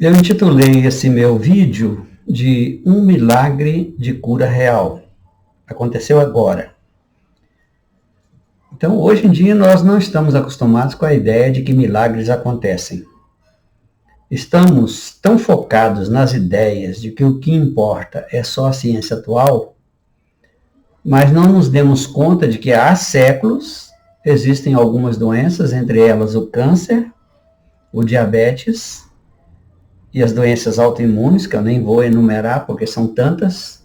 Eu intitulei esse meu vídeo de Um Milagre de Cura Real. Aconteceu agora. Então, hoje em dia, nós não estamos acostumados com a ideia de que milagres acontecem. Estamos tão focados nas ideias de que o que importa é só a ciência atual, mas não nos demos conta de que há séculos existem algumas doenças, entre elas o câncer, o diabetes e as doenças autoimunes, que eu nem vou enumerar porque são tantas,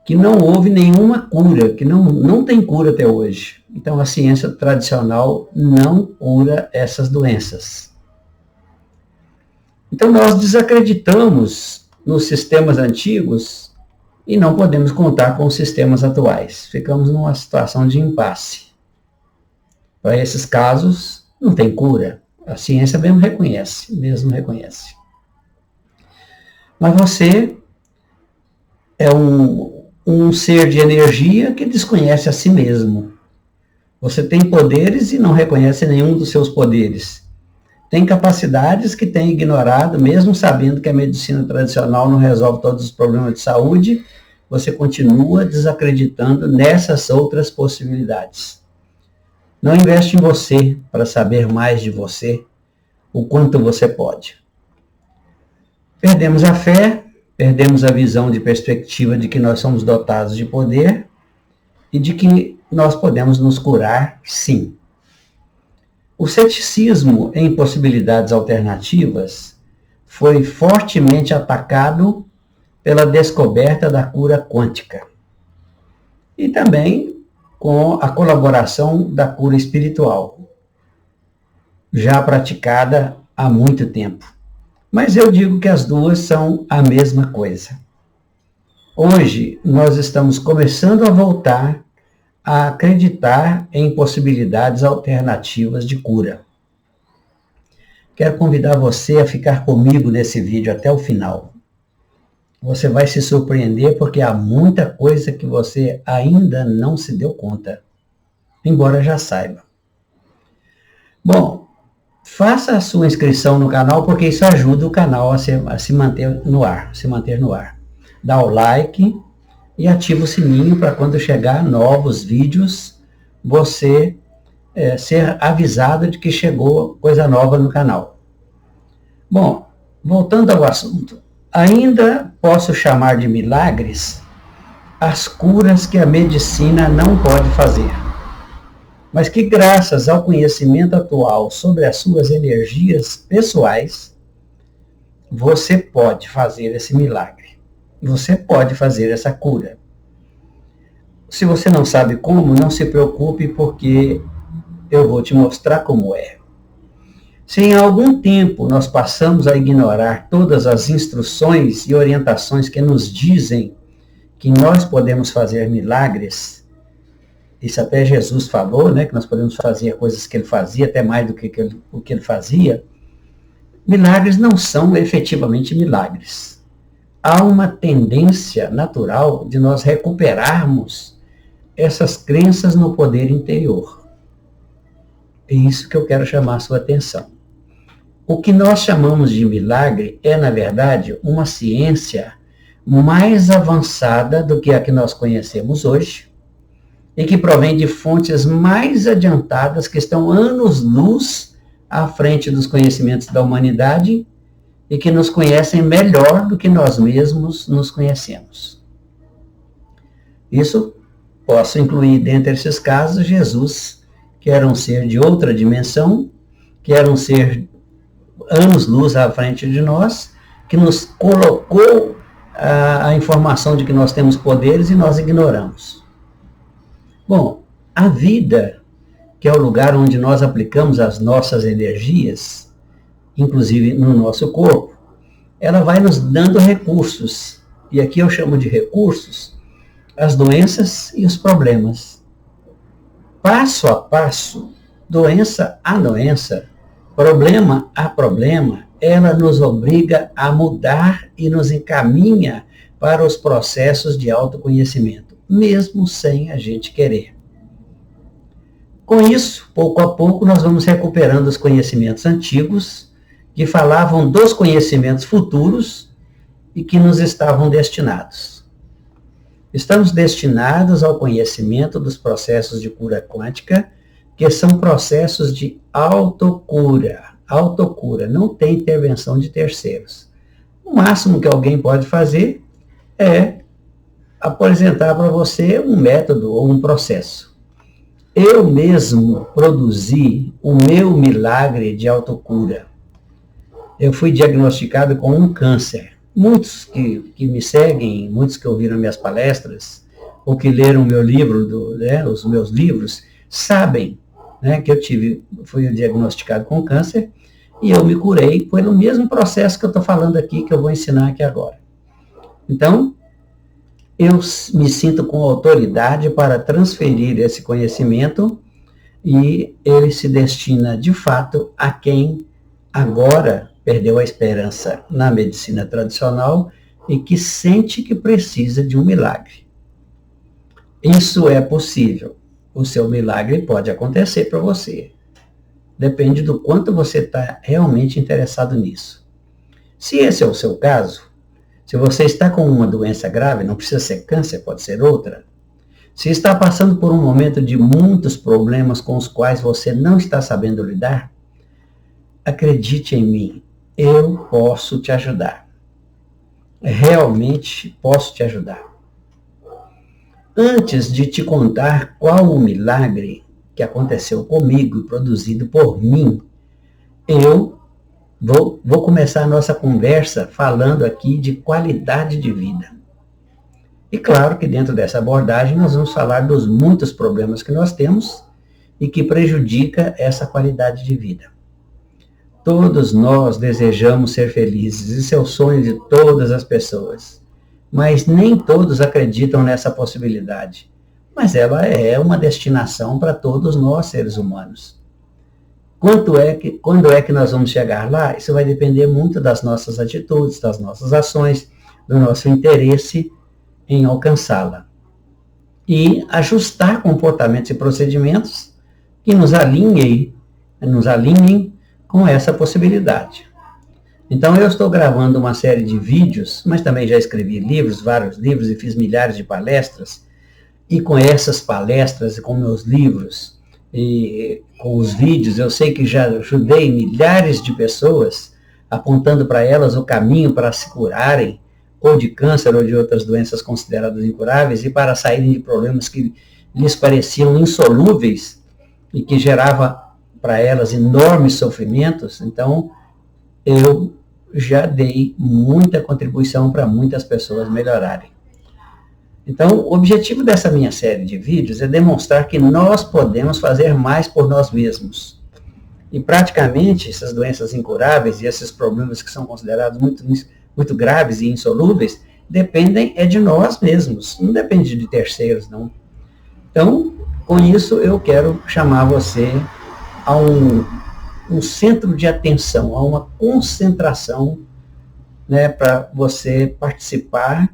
que não houve nenhuma cura, que não tem cura até hoje. Então a ciência tradicional não cura essas doenças. Então nós desacreditamos nos sistemas antigos e não podemos contar com os sistemas atuais. Ficamos numa situação de impasse. Para esses casos, não tem cura. A ciência mesmo reconhece. Mas você é um ser de energia que desconhece a si mesmo. Você tem poderes e não reconhece nenhum dos seus poderes. Tem capacidades que tem ignorado, mesmo sabendo que a medicina tradicional não resolve todos os problemas de saúde, você continua desacreditando nessas outras possibilidades. Não investe em você para saber mais de você, o quanto você pode. Perdemos a fé, perdemos a visão de perspectiva de que nós somos dotados de poder e de que nós podemos nos curar, sim. O ceticismo em possibilidades alternativas foi fortemente atacado pela descoberta da cura quântica e também com a colaboração da cura espiritual, já praticada há muito tempo. Mas eu digo que as duas são a mesma coisa. Hoje, nós estamos começando a voltar a acreditar em possibilidades alternativas de cura. Quero convidar você a ficar comigo nesse vídeo até o final. Você vai se surpreender porque há muita coisa que você ainda não se deu conta, embora já saiba. Bom, faça a sua inscrição no canal, porque isso ajuda o canal a se manter no ar. Dá o like e ativa o sininho para quando chegar novos vídeos, você ser avisado de que chegou coisa nova no canal. Bom, voltando ao assunto, ainda posso chamar de milagres as curas que a medicina não pode fazer, mas que graças ao conhecimento atual sobre as suas energias pessoais, você pode fazer esse milagre. Você pode fazer essa cura. Se você não sabe como, não se preocupe, porque eu vou te mostrar como é. Se em algum tempo nós passamos a ignorar todas as instruções e orientações que nos dizem que nós podemos fazer milagres, isso até Jesus falou, né, que nós podemos fazer coisas que ele fazia, até mais do que o que ele fazia. Milagres não são efetivamente milagres. Há uma tendência natural de nós recuperarmos essas crenças no poder interior. É isso que eu quero chamar a sua atenção. O que nós chamamos de milagre é, na verdade, uma ciência mais avançada do que a que nós conhecemos hoje, e que provém de fontes mais adiantadas que estão anos-luz à frente dos conhecimentos da humanidade e que nos conhecem melhor do que nós mesmos nos conhecemos. Isso posso incluir dentre esses casos Jesus, que era um ser de outra dimensão, que era um ser anos-luz à frente de nós, que nos colocou a informação de que nós temos poderes e nós ignoramos. Bom, a vida, que é o lugar onde nós aplicamos as nossas energias, inclusive no nosso corpo, ela vai nos dando recursos. E aqui eu chamo de recursos as doenças e os problemas. Passo a passo, doença a doença, problema a problema, ela nos obriga a mudar e nos encaminha para os processos de autoconhecimento, mesmo sem a gente querer. Com isso, pouco a pouco, nós vamos recuperando os conhecimentos antigos que falavam dos conhecimentos futuros e que nos estavam destinados. Estamos destinados ao conhecimento dos processos de cura quântica, que são processos de autocura. Autocura, não tem intervenção de terceiros. O máximo que alguém pode fazer é apresentar para você um método ou um processo. Eu mesmo produzi o meu milagre de autocura. Eu fui diagnosticado com um câncer. Muitos que me seguem, muitos que ouviram minhas palestras, ou que leram meu livro, os meus livros, sabem, né, que fui diagnosticado com câncer e eu me curei pelo mesmo processo que eu estou falando aqui, que eu vou ensinar aqui agora. Então, eu me sinto com autoridade para transferir esse conhecimento e ele se destina, de fato, a quem agora perdeu a esperança na medicina tradicional e que sente que precisa de um milagre. Isso é possível. O seu milagre pode acontecer para você. Depende do quanto você está realmente interessado nisso. Se esse é o seu caso, se você está com uma doença grave, não precisa ser câncer, pode ser outra. Se está passando por um momento de muitos problemas com os quais você não está sabendo lidar, acredite em mim, eu posso te ajudar. Realmente posso te ajudar. Antes de te contar qual o milagre que aconteceu comigo e produzido por mim, eu vou começar a nossa conversa falando aqui de qualidade de vida. E claro que dentro dessa abordagem nós vamos falar dos muitos problemas que nós temos e que prejudica essa qualidade de vida. Todos nós desejamos ser felizes, isso é o sonho de todas as pessoas. Mas nem todos acreditam nessa possibilidade. Mas ela é uma destinação para todos nós, seres humanos. Quando é que nós vamos chegar lá? Isso vai depender muito das nossas atitudes, das nossas ações, do nosso interesse em alcançá-la. E ajustar comportamentos e procedimentos que nos alinhem com essa possibilidade. Então eu estou gravando uma série de vídeos, mas também já escrevi livros, vários livros, e fiz milhares de palestras. E com essas palestras e com meus livros e com os vídeos, eu sei que já ajudei milhares de pessoas, apontando para elas o caminho para se curarem, ou de câncer ou de outras doenças consideradas incuráveis, e para saírem de problemas que lhes pareciam insolúveis e que gerava para elas enormes sofrimentos. Então, eu já dei muita contribuição para muitas pessoas melhorarem. Então, o objetivo dessa minha série de vídeos é demonstrar que nós podemos fazer mais por nós mesmos. E praticamente essas doenças incuráveis e esses problemas que são considerados muito graves e insolúveis dependem de nós mesmos, não depende de terceiros, não. Então, com isso, eu quero chamar você a um centro de atenção, a uma concentração, né, para você participar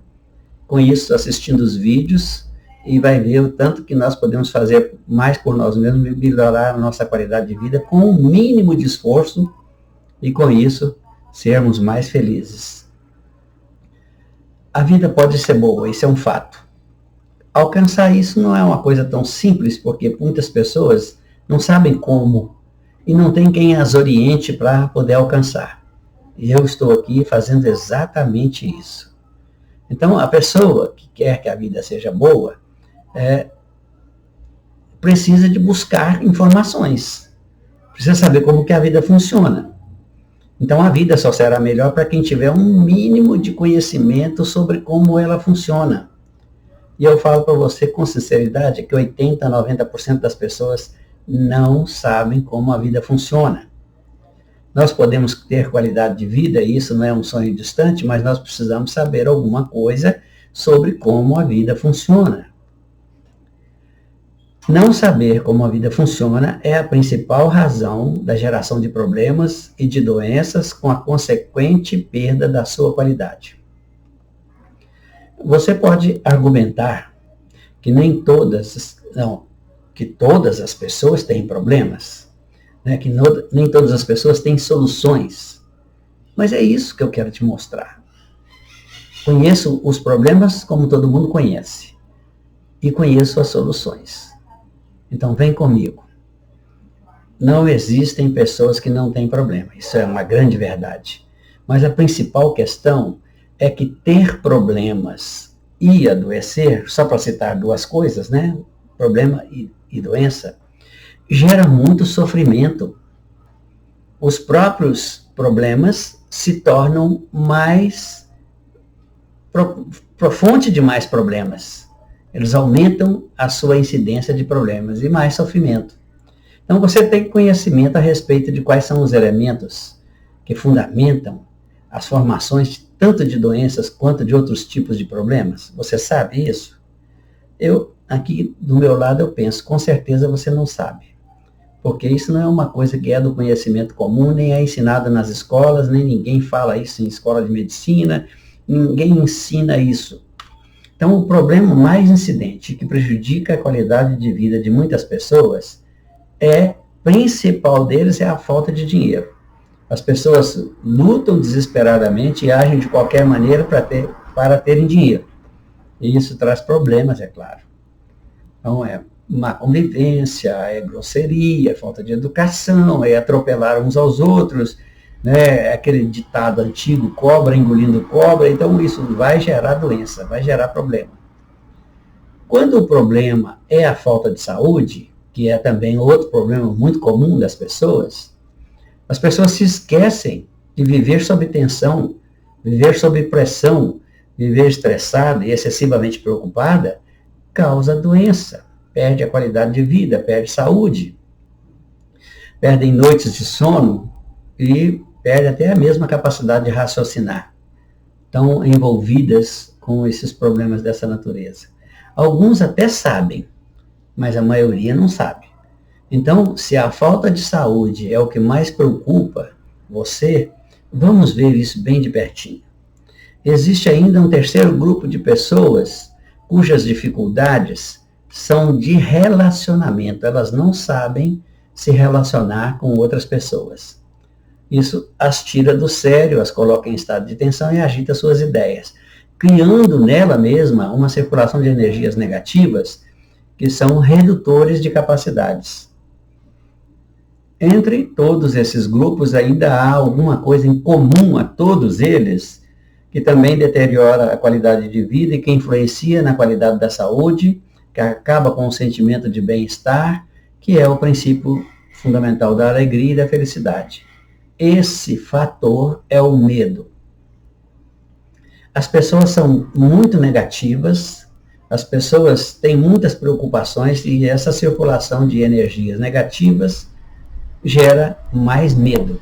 com isso, assistindo os vídeos, e vai ver o tanto que nós podemos fazer mais por nós mesmos e melhorar a nossa qualidade de vida com o mínimo de esforço e com isso sermos mais felizes. A vida pode ser boa, isso é um fato. Alcançar isso não é uma coisa tão simples, porque muitas pessoas não sabem como e não tem quem as oriente para poder alcançar. E eu estou aqui fazendo exatamente isso. Então, a pessoa que quer que a vida seja boa, precisa de buscar informações. Precisa saber como que a vida funciona. Então, a vida só será melhor para quem tiver um mínimo de conhecimento sobre como ela funciona. E eu falo para você com sinceridade que 80%, 90% das pessoas não sabem como a vida funciona. Nós podemos ter qualidade de vida, e isso não é um sonho distante, mas nós precisamos saber alguma coisa sobre como a vida funciona. Não saber como a vida funciona é a principal razão da geração de problemas e de doenças com a consequente perda da sua qualidade. Você pode argumentar que que todas as pessoas têm problemas, né? Que nem todas as pessoas têm soluções. Mas é isso que eu quero te mostrar. Conheço os problemas como todo mundo conhece. E conheço as soluções. Então vem comigo. Não existem pessoas que não têm problema. Isso é uma grande verdade. Mas a principal questão é que ter problemas e adoecer, só para citar duas coisas, né? Problema e doença, gera muito sofrimento. Os próprios problemas se tornam mais fonte de mais problemas. Eles aumentam a sua incidência de problemas e mais sofrimento. Então você tem conhecimento a respeito de quais são os elementos que fundamentam as formações tanto de doenças quanto de outros tipos de problemas? Você sabe isso? Eu, aqui do meu lado, eu penso, com certeza você não sabe. Porque isso não é uma coisa que é do conhecimento comum, nem é ensinado nas escolas, nem ninguém fala isso em escola de medicina, ninguém ensina isso. Então, o problema mais incidente que prejudica a qualidade de vida de muitas pessoas principal deles é a falta de dinheiro. As pessoas lutam desesperadamente e agem de qualquer maneira para terem dinheiro. E isso traz problemas, é claro. Então, é má convivência, é grosseria, é falta de educação, é atropelar uns aos outros, né? Aquele ditado antigo, cobra engolindo cobra. Então, isso vai gerar doença, vai gerar problema. Quando o problema é a falta de saúde, que é também outro problema muito comum das pessoas, as pessoas se esquecem de viver sob tensão, viver sob pressão, viver estressada e excessivamente preocupada, causa doença, perde a qualidade de vida, perde saúde, perdem noites de sono e perde até a mesma capacidade de raciocinar. Estão envolvidas com esses problemas dessa natureza. Alguns até sabem, mas a maioria não sabe. Então, se a falta de saúde é o que mais preocupa você, vamos ver isso bem de pertinho. Existe ainda um terceiro grupo de pessoas cujas dificuldades são de relacionamento. Elas não sabem se relacionar com outras pessoas. Isso as tira do sério, as coloca em estado de tensão e agita suas ideias, criando nela mesma uma circulação de energias negativas que são redutores de capacidades. Entre todos esses grupos, ainda há alguma coisa em comum a todos eles, que também deteriora a qualidade de vida e que influencia na qualidade da saúde, que acaba com o sentimento de bem-estar, que é o princípio fundamental da alegria e da felicidade. Esse fator é o medo. As pessoas são muito negativas, as pessoas têm muitas preocupações e essa circulação de energias negativas gera mais medo.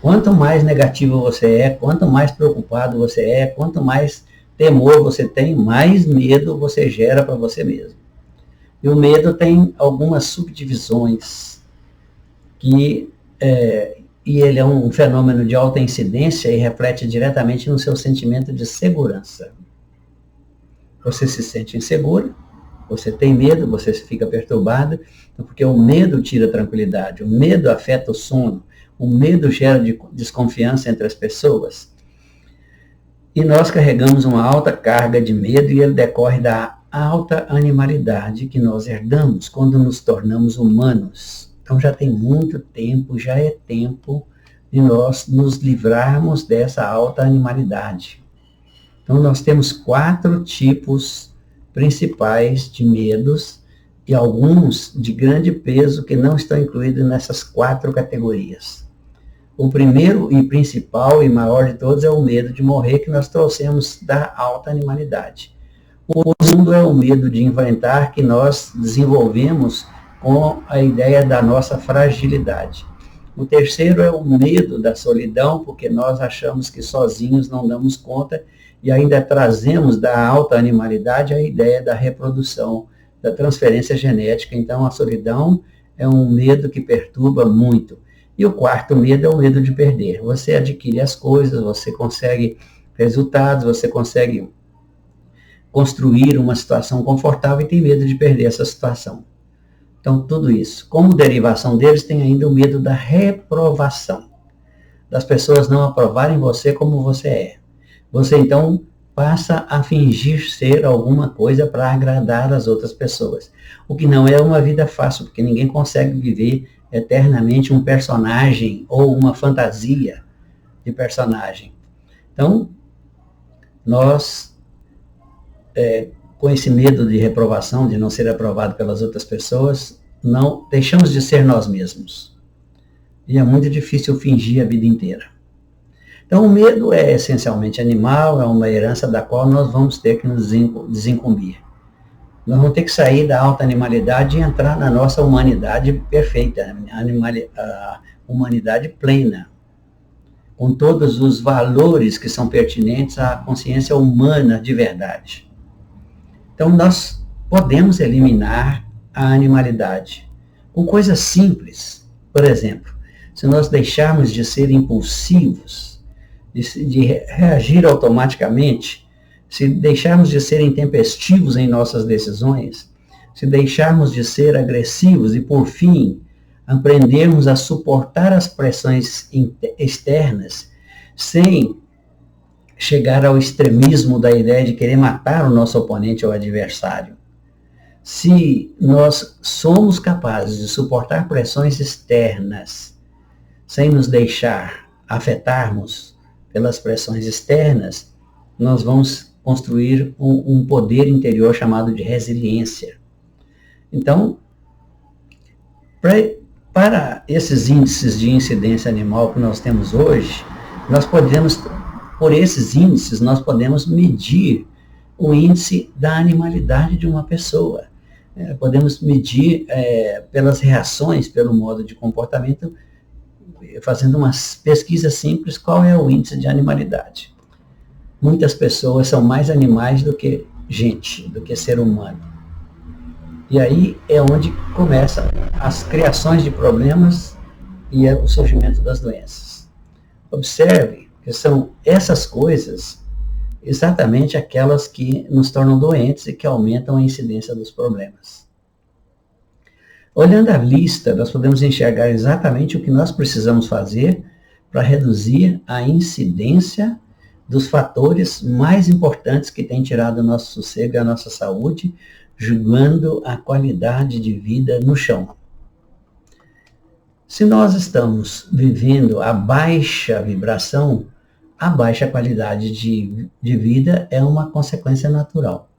Quanto mais negativo você é, quanto mais preocupado você é, quanto mais temor você tem, mais medo você gera para você mesmo. E o medo tem algumas subdivisões e ele é um fenômeno de alta incidência e reflete diretamente no seu sentimento de segurança. Você se sente inseguro, você tem medo, você fica perturbado, porque o medo tira a tranquilidade, o medo afeta o sono, o medo gera desconfiança entre as pessoas. E nós carregamos uma alta carga de medo e ele decorre da alta animalidade que nós herdamos quando nos tornamos humanos. Então já tem muito tempo, já é tempo de nós nos livrarmos dessa alta animalidade. Então nós temos 4 tipos principais de medos e alguns de grande peso que não estão incluídos nessas 4 categorias. O primeiro e principal e maior de todos é o medo de morrer, que nós trouxemos da alta animalidade. O segundo é o medo de enfrentar, que nós desenvolvemos com a ideia da nossa fragilidade. O terceiro é o medo da solidão, porque nós achamos que sozinhos não damos conta e ainda trazemos da alta animalidade a ideia da reprodução, da transferência genética. Então, a solidão é um medo que perturba muito. E o quarto medo é o medo de perder. Você adquire as coisas, você consegue resultados, você consegue construir uma situação confortável e tem medo de perder essa situação. Então, tudo isso. Como derivação deles, tem ainda o medo da reprovação. das pessoas não aprovarem você como você é. Você então passa a fingir ser alguma coisa para agradar as outras pessoas. O que não é uma vida fácil, porque ninguém consegue viver eternamente um personagem ou uma fantasia de personagem. Então, nós, com esse medo de reprovação, de não ser aprovado pelas outras pessoas, não deixamos de ser nós mesmos. E é muito difícil fingir a vida inteira. Então, o medo é essencialmente animal, é uma herança da qual nós vamos ter que nos desincumbir. Nós vamos ter que sair da alta animalidade e entrar na nossa humanidade perfeita, a humanidade plena, com todos os valores que são pertinentes à consciência humana de verdade. Então, nós podemos eliminar a animalidade com coisas simples. Por exemplo, se nós deixarmos de ser impulsivos, de reagir automaticamente, se deixarmos de ser intempestivos em nossas decisões, se deixarmos de ser agressivos e, por fim, aprendermos a suportar as pressões externas sem chegar ao extremismo da ideia de querer matar o nosso oponente ou adversário. Se nós somos capazes de suportar pressões externas sem nos deixar afetarmos pelas pressões externas, nós vamos construir um poder interior chamado de resiliência. Então, para esses índices de incidência animal que nós temos hoje, por esses índices, nós podemos medir o índice da animalidade de uma pessoa. Podemos medir pelas reações, pelo modo de comportamento, fazendo uma pesquisa simples, qual é o índice de animalidade. Muitas pessoas são mais animais do que gente, do que ser humano. E aí é onde começam as criações de problemas e o surgimento das doenças. Observe que são essas coisas exatamente aquelas que nos tornam doentes e que aumentam a incidência dos problemas. Olhando a lista, nós podemos enxergar exatamente o que nós precisamos fazer para reduzir a incidência dos fatores mais importantes que têm tirado o nosso sossego e a nossa saúde, jogando a qualidade de vida no chão. Se nós estamos vivendo a baixa vibração, a baixa qualidade de vida é uma consequência natural.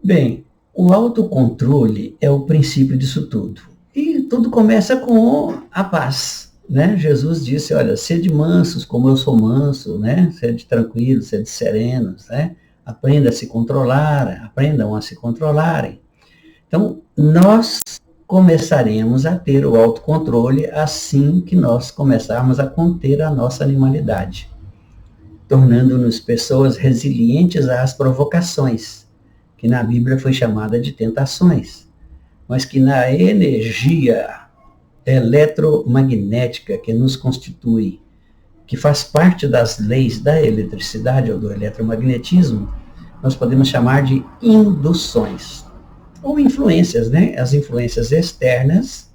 Bem, o autocontrole é o princípio disso tudo. E tudo começa com a paz, né? Jesus disse, olha, sede mansos como eu sou manso, né? Sede tranquilos, sede serenos, né? Aprenda a se controlar, aprendam a se controlarem. Então, nós começaremos a ter o autocontrole assim que nós começarmos a conter a nossa animalidade, tornando-nos pessoas resilientes às provocações, que na Bíblia foi chamada de tentações, mas que na energia eletromagnética que nos constitui, que faz parte das leis da eletricidade ou do eletromagnetismo, nós podemos chamar de induções, ou influências, né? As influências externas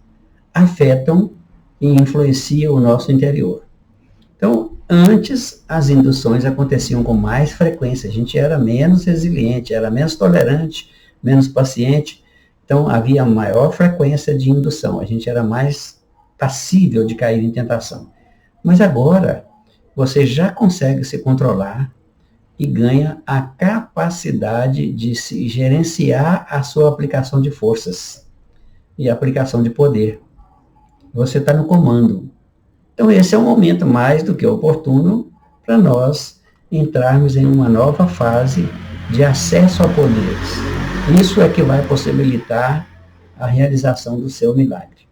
afetam e influenciam o nosso interior. Então, antes, as induções aconteciam com mais frequência, a gente era menos resiliente, era menos tolerante, menos paciente, então havia maior frequência de indução, a gente era mais passível de cair em tentação. Mas agora, você já consegue se controlar e ganha a capacidade de se gerenciar a sua aplicação de forças e aplicação de poder. Você está no comando. Então, esse é um momento mais do que oportuno para nós entrarmos em uma nova fase de acesso a poderes. Isso é que vai possibilitar a realização do seu milagre.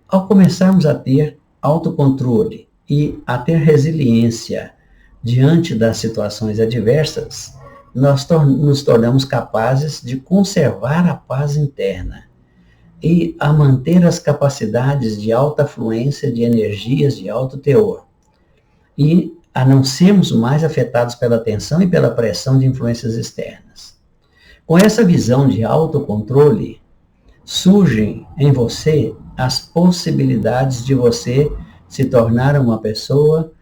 Ao começarmos a ter autocontrole e a ter resiliência diante das situações adversas, nós nos tornamos capazes de conservar a paz interna e a manter as capacidades de alta fluência de energias de alto teor, e a não sermos mais afetados pela tensão e pela pressão de influências externas. Com essa visão de autocontrole, surgem em você as possibilidades de você se tornar uma pessoa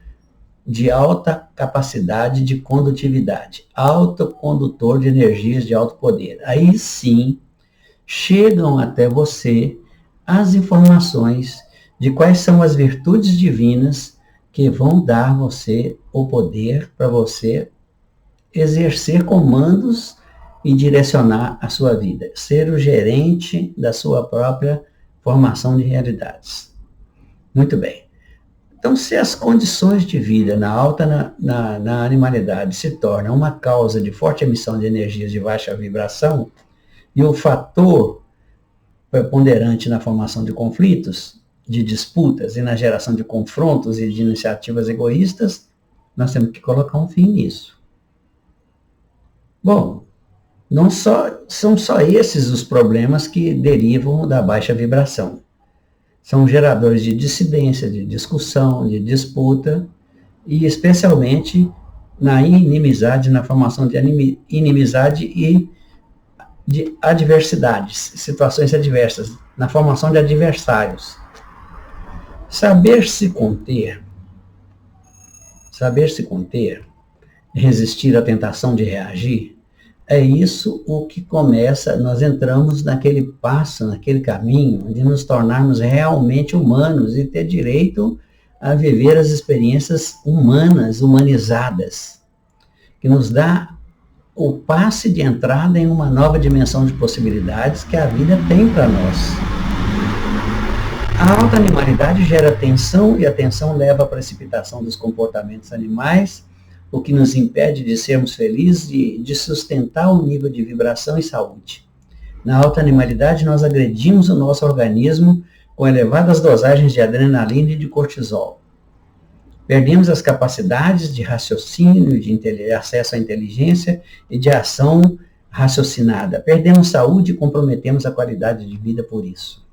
de alta capacidade de condutividade, autocondutor de energias de alto poder. Aí sim, chegam até você as informações de quais são as virtudes divinas que vão dar você o poder para você exercer comandos e direcionar a sua vida, ser o gerente da sua própria formação de realidades. Muito bem. Então, se as condições de vida na animalidade se tornam uma causa de forte emissão de energias de baixa vibração, e o fator preponderante na formação de conflitos, de disputas e na geração de confrontos e de iniciativas egoístas, nós temos que colocar um fim nisso. Bom, não são só esses os problemas que derivam da baixa vibração. São geradores de dissidência, de discussão, de disputa, e especialmente na inimizade, na formação de inimizade e de adversidades, situações adversas, na formação de adversários. Saber se conter, resistir à tentação de reagir, é isso o que começa, nós entramos naquele passo, naquele caminho de nos tornarmos realmente humanos e ter direito a viver as experiências humanas, humanizadas, que nos dá o passe de entrada em uma nova dimensão de possibilidades que a vida tem para nós. A alta animalidade gera tensão e a tensão leva à precipitação dos comportamentos animais, o que nos impede de sermos felizes e de sustentar o nível de vibração e saúde. Na alta animalidade, nós agredimos o nosso organismo com elevadas dosagens de adrenalina e de cortisol. Perdemos as capacidades de raciocínio, de acesso à inteligência e de ação raciocinada. Perdemos saúde e comprometemos a qualidade de vida por isso.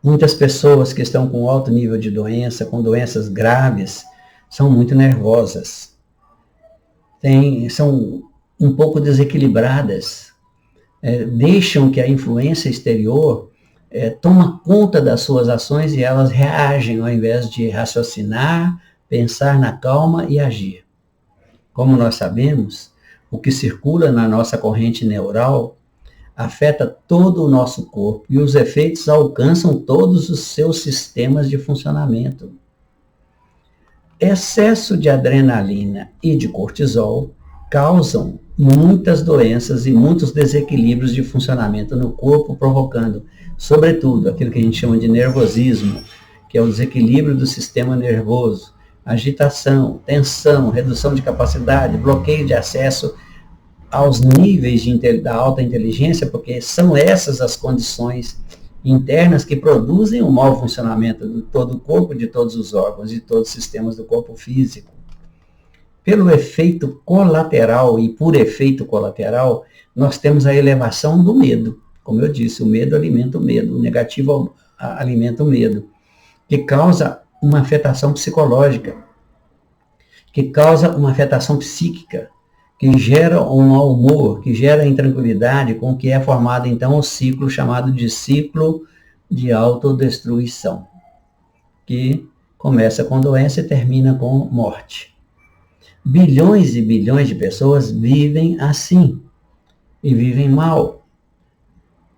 Muitas pessoas que estão com alto nível de doença, com doenças graves, são muito nervosas. São um pouco desequilibradas. Deixam que a influência exterior toma conta das suas ações e elas reagem ao invés de raciocinar, pensar na calma e agir. Como nós sabemos, o que circula na nossa corrente neural afeta todo o nosso corpo e os efeitos alcançam todos os seus sistemas de funcionamento. Excesso de adrenalina e de cortisol causam muitas doenças e muitos desequilíbrios de funcionamento no corpo, provocando, sobretudo, aquilo que a gente chama de nervosismo, que é o desequilíbrio do sistema nervoso, agitação, tensão, redução de capacidade, bloqueio de acesso aos níveis da alta inteligência, porque são essas as condições internas que produzem o mau funcionamento de todo o corpo, de todos os órgãos, de todos os sistemas do corpo físico. Pelo efeito colateral e por efeito colateral, nós temos a elevação do medo. Como eu disse, o medo alimenta o medo, o negativo alimenta o medo, que causa uma afetação psicológica, que causa uma afetação psíquica, que gera um mau humor, que gera intranquilidade, com que é formado então o ciclo chamado de ciclo de autodestruição, que começa com doença e termina com morte. Bilhões e bilhões de pessoas vivem assim, e vivem mal.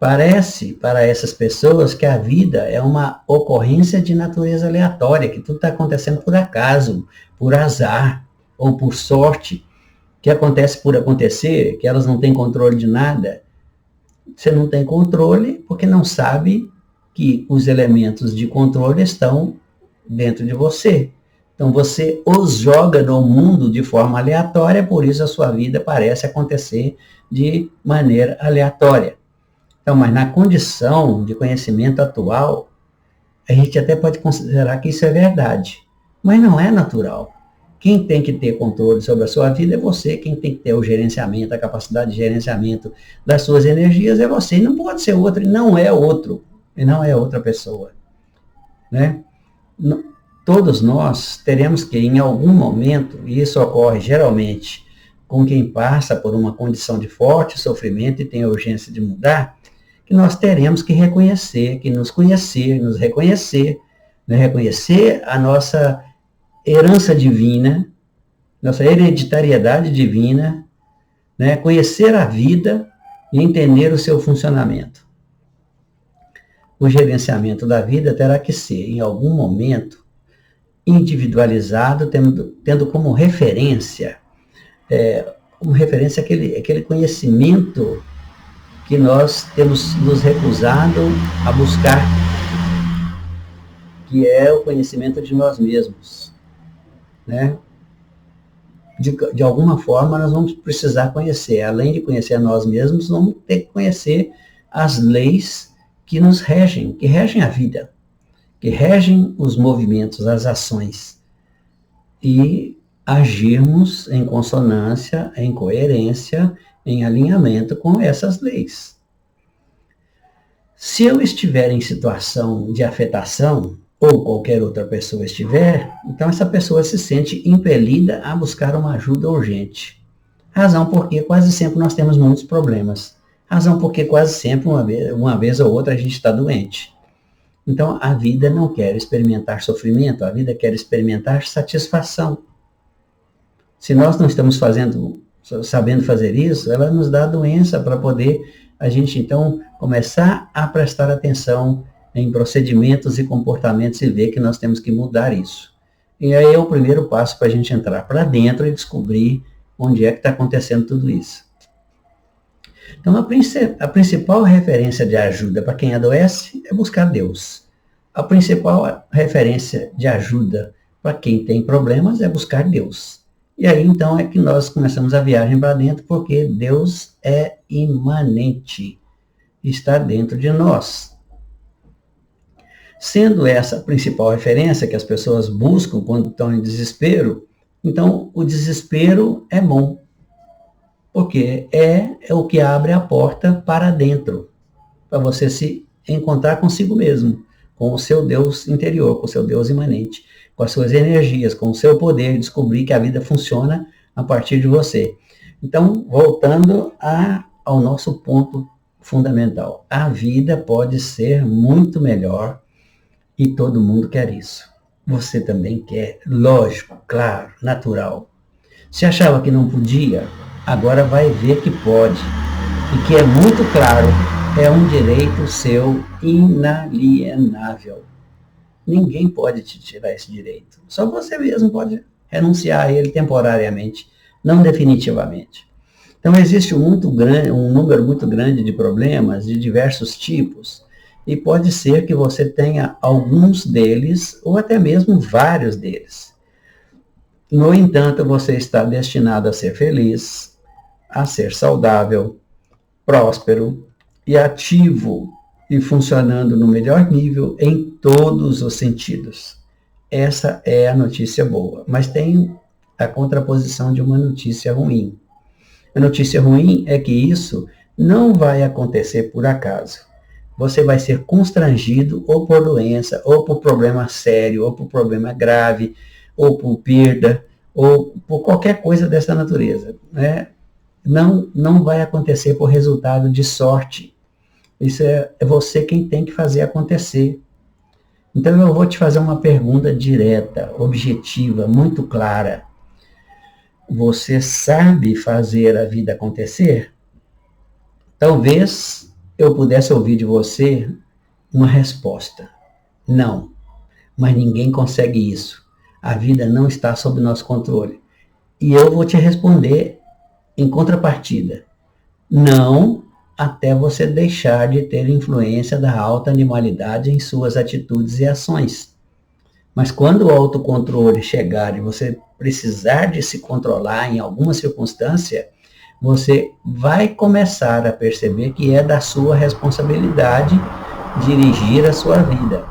Parece para essas pessoas que a vida é uma ocorrência de natureza aleatória, que tudo está acontecendo por acaso, por azar ou por sorte, que acontece por acontecer, que elas não têm controle de nada. Você não tem controle porque não sabe que os elementos de controle estão dentro de você. Então você os joga no mundo de forma aleatória, por isso a sua vida parece acontecer de maneira aleatória. Então, mas na condição de conhecimento atual, a gente até pode considerar que isso é verdade, mas não é natural. Quem tem que ter controle sobre a sua vida é você, quem tem que ter o gerenciamento, a capacidade de gerenciamento das suas energias é você, e não pode ser outro, e não é outro, e não é outra pessoa, né? Todos nós teremos que, em algum momento, e isso ocorre geralmente com quem passa por uma condição de forte sofrimento e tem a urgência de mudar, que nós teremos que reconhecer, que nos conhecer, nos reconhecer, né? Reconhecer a nossa herança divina, nossa hereditariedade divina, né? Conhecer a vida e entender o seu funcionamento. O gerenciamento da vida terá que ser, em algum momento, individualizado, tendo como referência aquele conhecimento que nós temos nos recusado a buscar, que é o conhecimento de nós mesmos, né? De alguma forma, nós vamos precisar conhecer, além de conhecer a nós mesmos, vamos ter que conhecer as leis que nos regem, que regem a vida, que regem os movimentos, as ações, e agirmos em consonância, em coerência, em alinhamento com essas leis. Se eu estiver em situação de afetação, ou qualquer outra pessoa estiver, então essa pessoa se sente impelida a buscar uma ajuda urgente. Razão porque quase sempre nós temos muitos problemas. Razão porque quase sempre, uma vez ou outra, a gente está doente. Então, a vida não quer experimentar sofrimento, a vida quer experimentar satisfação. Se nós não estamos sabendo fazer isso, ela nos dá a doença para poder a gente, então, começar a prestar atenção em procedimentos e comportamentos e ver que nós temos que mudar isso. E aí é o primeiro passo para a gente entrar para dentro e descobrir onde é que está acontecendo tudo isso. Então, a principal referência de ajuda para quem adoece é buscar Deus. A principal referência de ajuda para quem tem problemas é buscar Deus. E aí, então, é que nós começamos a viagem para dentro, porque Deus é imanente, está dentro de nós. Sendo essa a principal referência que as pessoas buscam quando estão em desespero, então o desespero é bom, porque é o que abre a porta para dentro, para você se encontrar consigo mesmo, com o seu Deus interior, com o seu Deus imanente, com as suas energias, com o seu poder, descobrir que a vida funciona a partir de você. Então, voltando ao nosso ponto fundamental, a vida pode ser muito melhor e todo mundo quer isso. Você também quer, lógico, claro, natural. Se achava que não podia, agora vai ver que pode. E que é muito claro, é um direito seu inalienável. Ninguém pode te tirar esse direito. Só você mesmo pode renunciar a ele temporariamente, não definitivamente. Então existe um número muito grande de problemas de diversos tipos, e pode ser que você tenha alguns deles, ou até mesmo vários deles. No entanto, você está destinado a ser feliz, a ser saudável, próspero e ativo, e funcionando no melhor nível em todos os sentidos. Essa é a notícia boa, mas tem a contraposição de uma notícia ruim. A notícia ruim é que isso não vai acontecer por acaso. Você vai ser constrangido ou por doença, ou por problema sério, ou por problema grave, ou por perda, ou por qualquer coisa dessa natureza, né? Não vai acontecer por resultado de sorte. Isso é você quem tem que fazer acontecer. Então eu vou te fazer uma pergunta direta, objetiva, muito clara. Você sabe fazer a vida acontecer? Talvez eu pudesse ouvir de você uma resposta. Não, mas ninguém consegue isso. A vida não está sob nosso controle. E eu vou te responder em contrapartida. Não, até você deixar de ter influência da alta animalidade em suas atitudes e ações. Mas quando o autocontrole chegar e você precisar de se controlar em alguma circunstância, você vai começar a perceber que é da sua responsabilidade dirigir a sua vida.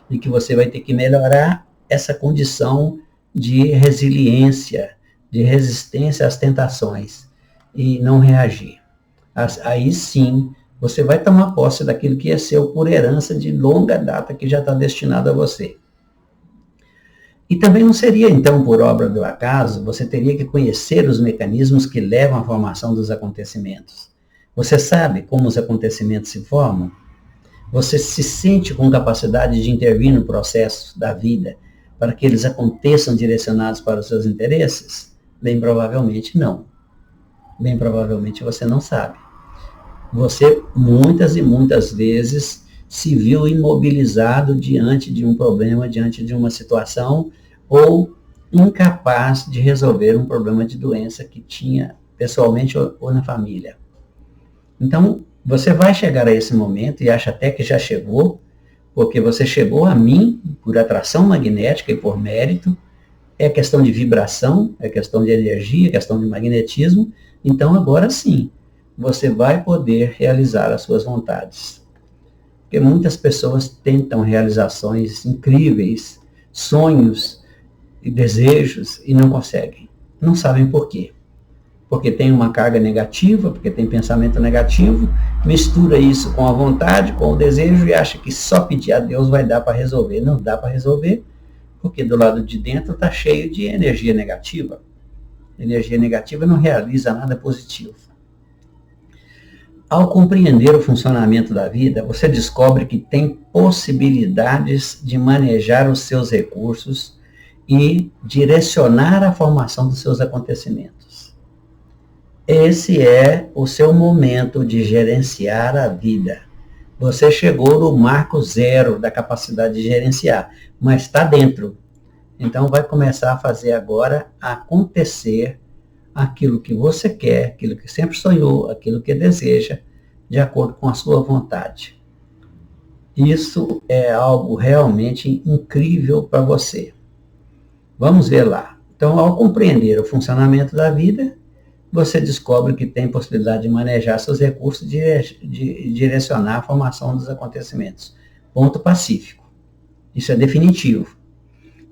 E que você vai ter que melhorar essa condição de resiliência, de resistência às tentações e não reagir. Aí sim, você vai tomar posse daquilo que é seu por herança de longa data, que já está destinado a você. E também não seria, então, por obra do acaso, você teria que conhecer os mecanismos que levam à formação dos acontecimentos. Você sabe como os acontecimentos se formam? Você se sente com capacidade de intervir no processo da vida para que eles aconteçam direcionados para os seus interesses? Bem provavelmente não. Bem provavelmente você não sabe. Você muitas e muitas vezes se viu imobilizado diante de um problema, diante de uma situação, ou incapaz de resolver um problema de doença que tinha pessoalmente ou na família. Então, você vai chegar a esse momento e acha até que já chegou, porque você chegou a mim por atração magnética e por mérito. É questão de vibração, é questão de energia, é questão de magnetismo. Então, agora sim, você vai poder realizar as suas vontades. Porque muitas pessoas tentam realizações incríveis, sonhos e desejos e não conseguem. Não sabem por quê. Porque tem uma carga negativa, porque tem pensamento negativo, mistura isso com a vontade, com o desejo e acha que só pedir a Deus vai dar para resolver. Não dá para resolver, porque do lado de dentro está cheio de energia negativa. Energia negativa não realiza nada positivo. Ao compreender o funcionamento da vida, você descobre que tem possibilidades de manejar os seus recursos e direcionar a formação dos seus acontecimentos. Esse é o seu momento de gerenciar a vida. Você chegou no marco zero da capacidade de gerenciar, mas está dentro. Então vai começar a fazer agora acontecer aquilo que você quer, aquilo que sempre sonhou, aquilo que deseja, de acordo com a sua vontade. Isso é algo realmente incrível para você. Vamos ver lá. Então, ao compreender o funcionamento da vida, você descobre que tem possibilidade de manejar seus recursos de direcionar a formação dos acontecimentos. Ponto pacífico. Isso é definitivo.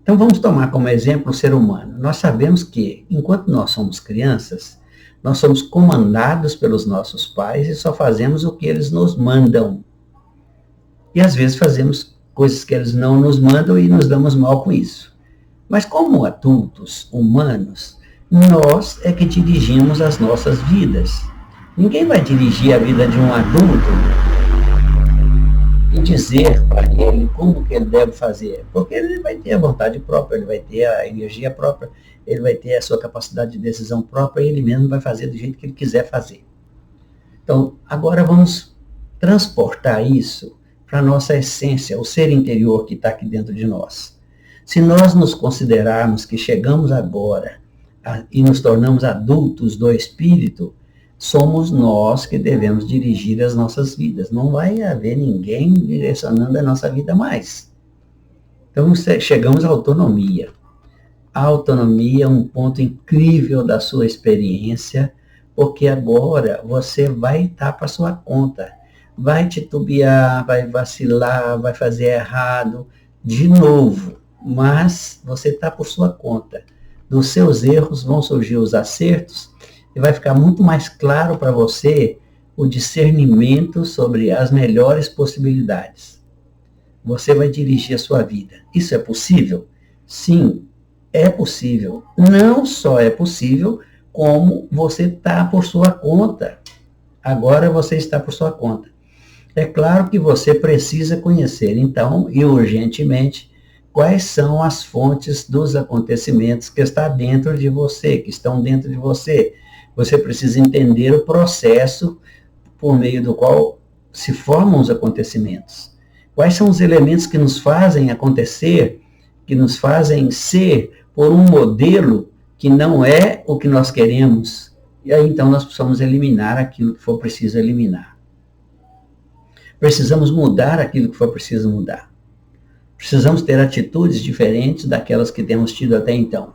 Então vamos tomar como exemplo o ser humano. Nós sabemos que, enquanto nós somos crianças, nós somos comandados pelos nossos pais e só fazemos o que eles nos mandam. E às vezes fazemos coisas que eles não nos mandam e nos damos mal com isso. Mas como adultos humanos, nós é que dirigimos as nossas vidas. Ninguém vai dirigir a vida de um adulto e dizer para ele como que ele deve fazer, porque ele vai ter a vontade própria, ele vai ter a energia própria, ele vai ter a sua capacidade de decisão própria e ele mesmo vai fazer do jeito que ele quiser fazer. Então, agora vamos transportar isso para a nossa essência, o ser interior que está aqui dentro de nós. Se nós nos considerarmos que chegamos agora e nos tornamos adultos do espírito, somos nós que devemos dirigir as nossas vidas. Não vai haver ninguém direcionando a nossa vida mais. Então, chegamos à autonomia. A autonomia é um ponto incrível da sua experiência, porque agora você vai estar para sua conta. Vai titubear, vai vacilar, vai fazer errado, de novo. Mas você está por sua conta. Dos seus erros vão surgir os acertos, e vai ficar muito mais claro para você o discernimento sobre as melhores possibilidades. Você vai dirigir a sua vida. Isso é possível? Sim, é possível. Não só é possível, como você está por sua conta. Agora você está por sua conta. É claro que você precisa conhecer, então, e urgentemente, quais são as fontes dos acontecimentos que estão dentro de você, Você precisa entender o processo por meio do qual se formam os acontecimentos. Quais são os elementos que nos fazem acontecer, que nos fazem ser por um modelo que não é o que nós queremos. E aí então nós precisamos eliminar aquilo que for preciso eliminar. Precisamos mudar aquilo que for preciso mudar. Precisamos ter atitudes diferentes daquelas que temos tido até então.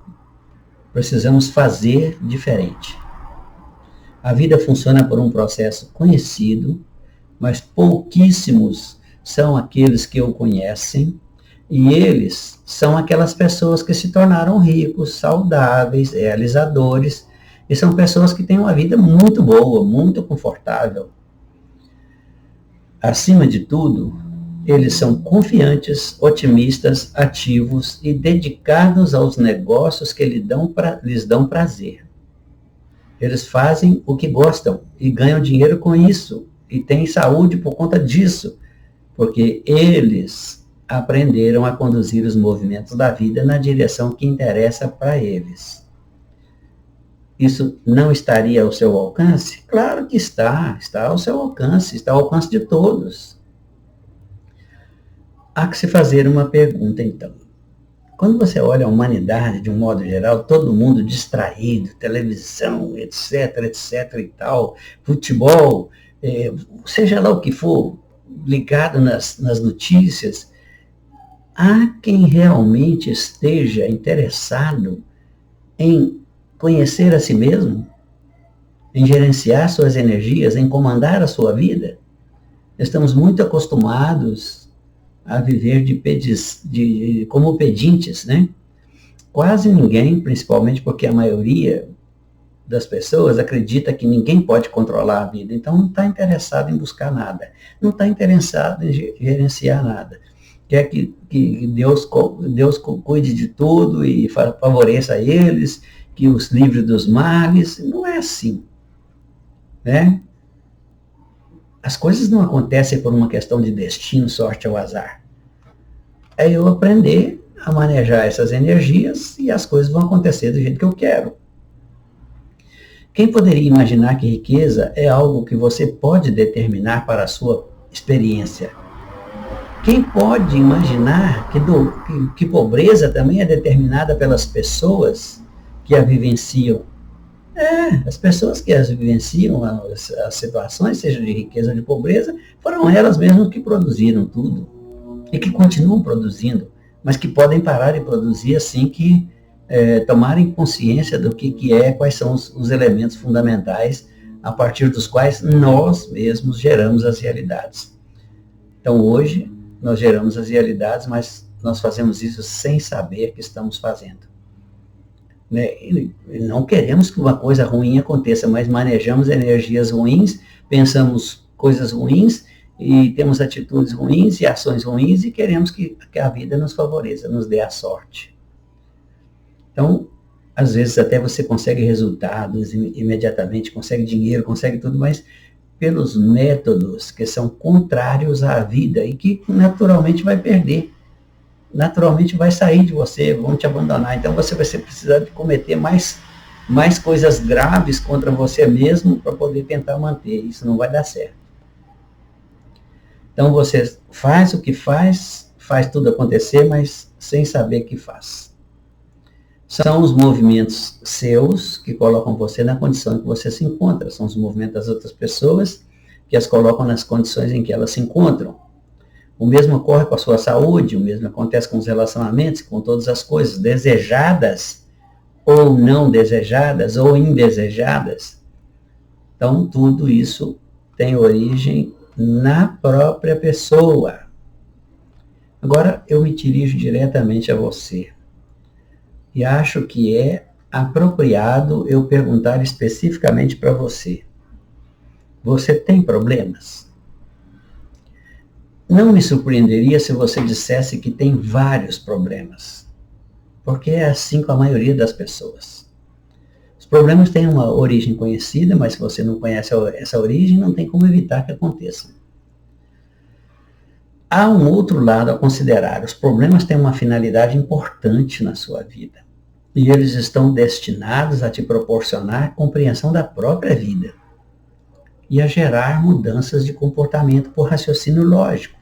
Precisamos fazer diferente. A vida funciona por um processo conhecido, mas pouquíssimos são aqueles que o conhecem, e eles são aquelas pessoas que se tornaram ricos, saudáveis, realizadores, e são pessoas que têm uma vida muito boa, muito confortável. Acima de tudo, eles são confiantes, otimistas, ativos e dedicados aos negócios que lhes dão prazer. Eles fazem o que gostam e ganham dinheiro com isso e têm saúde por conta disso, porque eles aprenderam a conduzir os movimentos da vida na direção que interessa para eles. Isso não estaria ao seu alcance? Claro que está ao seu alcance, está ao alcance de todos. Há que se fazer uma pergunta, então. Quando você olha a humanidade de um modo geral, todo mundo distraído, televisão, etc, etc e tal, futebol, seja lá o que for, ligado nas notícias, há quem realmente esteja interessado em conhecer a si mesmo, em gerenciar suas energias, em comandar a sua vida? Estamos muito acostumados a viver como pedintes, né? Quase ninguém, principalmente porque a maioria das pessoas acredita que ninguém pode controlar a vida, então não está interessado em buscar nada, não está interessado em gerenciar nada. Quer que Deus cuide de tudo e favoreça eles, que os livre dos males. Não é assim, né? As coisas não acontecem por uma questão de destino, sorte ou azar. É eu aprender a manejar essas energias e as coisas vão acontecer do jeito que eu quero. Quem poderia imaginar que riqueza é algo que você pode determinar para a sua experiência? Quem pode imaginar que pobreza também é determinada pelas pessoas que a vivenciam? As pessoas que as vivenciam, as situações, seja de riqueza ou de pobreza, foram elas mesmas que produziram tudo. E que continuam produzindo, mas que podem parar de produzir assim que tomarem consciência do que é, quais são os elementos fundamentais a partir dos quais nós mesmos geramos as realidades. Então hoje nós geramos as realidades, mas nós fazemos isso sem saber que estamos fazendo. E não queremos que uma coisa ruim aconteça, mas manejamos energias ruins, pensamos coisas ruins e temos atitudes ruins e ações ruins e queremos que a vida nos favoreça, nos dê a sorte. Então, às vezes até você consegue resultados imediatamente, consegue dinheiro, consegue tudo, mas pelos métodos que são contrários à vida e que naturalmente vai perder. Naturalmente vai sair de você, vão te abandonar. Então você vai precisar de cometer mais coisas graves contra você mesmo para poder tentar manter. Isso não vai dar certo. Então você faz o que faz tudo acontecer, mas sem saber o que faz. São os movimentos seus que colocam você na condição em que você se encontra. São os movimentos das outras pessoas que as colocam nas condições em que elas se encontram. O mesmo ocorre com a sua saúde, o mesmo acontece com os relacionamentos, com todas as coisas, desejadas ou não desejadas, ou indesejadas. Então, tudo isso tem origem na própria pessoa. Agora, eu me dirijo diretamente a você. E acho que é apropriado eu perguntar especificamente para você. Você tem problemas? Não me surpreenderia se você dissesse que tem vários problemas, porque é assim com a maioria das pessoas. Os problemas têm uma origem conhecida, mas se você não conhece essa origem, não tem como evitar que aconteça. Há um outro lado a considerar. Os problemas têm uma finalidade importante na sua vida, e eles estão destinados a te proporcionar compreensão da própria vida e a gerar mudanças de comportamento por raciocínio lógico.